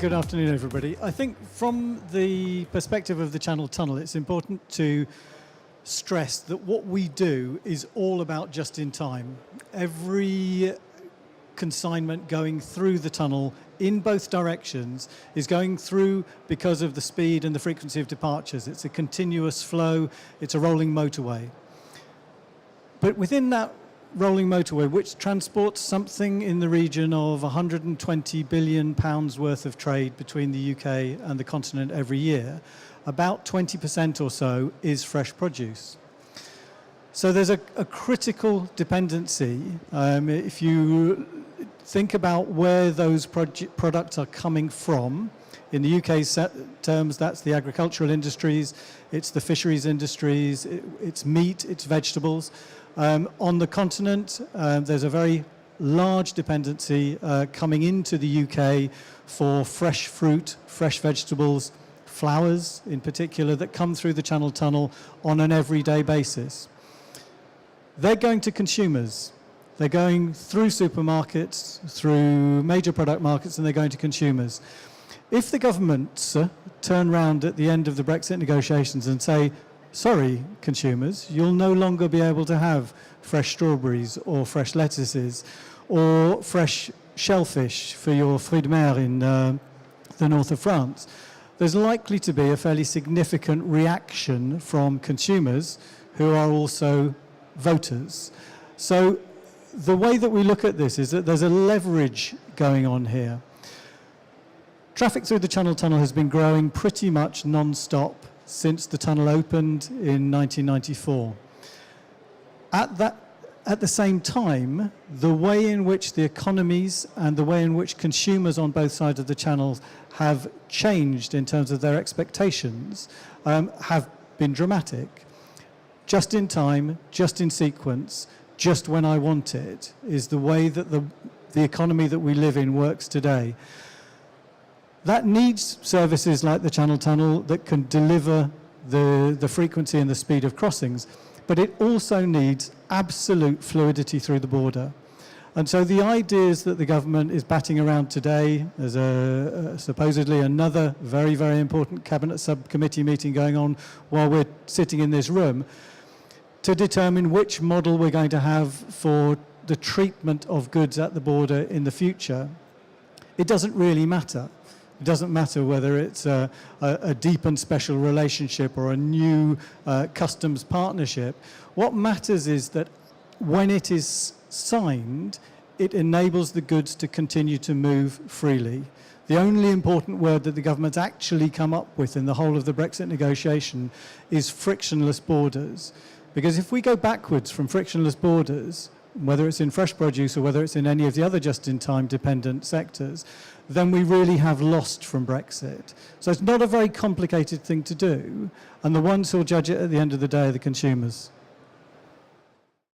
Good afternoon, everybody. I think from the perspective of the Channel Tunnel, it's important to stress that what we do is all about just in time. Every consignment going through the tunnel in both directions is going through because of the speed and the frequency of departures. It's a continuous flow, it's a rolling motorway. But within that rolling motorway, which transports something in the region of £120 billion worth of trade between the UK and the continent every year, about 20% or so is fresh produce. So there's a critical dependency. If you think about where those products are coming from, in the UK's terms, that's the agricultural industries, it's the fisheries industries, it's meat, it's vegetables. On the continent, there's a very large dependency coming into the UK for fresh fruit, fresh vegetables, flowers in particular, that come through the Channel Tunnel on an everyday basis. They're going to consumers. They're going through supermarkets, through major product markets, and they're going to consumers. If the governments turn round at the end of the Brexit negotiations and say, sorry, consumers, you'll no longer be able to have fresh strawberries or fresh lettuces or fresh shellfish for your fruits de mer in the north of France, there's likely to be a fairly significant reaction from consumers who are also voters. So the way that we look at this is that there's a leverage going on here. Traffic through the Channel Tunnel has been growing pretty much non-stop since the tunnel opened in 1994. At the same time, the way in which the economies and the way in which consumers on both sides of the channel have changed in terms of their expectations have been dramatic. Just in time, just in sequence, just when I want it, is the way that the economy that we live in works today. That needs services like the Channel Tunnel that can deliver the frequency and the speed of crossings, but it also needs absolute fluidity through the border. And so the ideas that the government is batting around today, there's supposedly another very, very important cabinet subcommittee meeting going on while we're sitting in this room, to determine which model we're going to have for the treatment of goods at the border in the future. It doesn't really matter. It doesn't matter whether it's a deep and special relationship or a new customs partnership. What matters is that when it is signed, it enables the goods to continue to move freely. The only important word that the government's actually come up with in the whole of the Brexit negotiation is frictionless borders. Because if we go backwards from frictionless borders, whether it's in fresh produce or whether it's in any of the other just-in-time dependent sectors, then we really have lost from Brexit. So it's not a very complicated thing to do, and the ones who'll judge it at the end of the day are the consumers.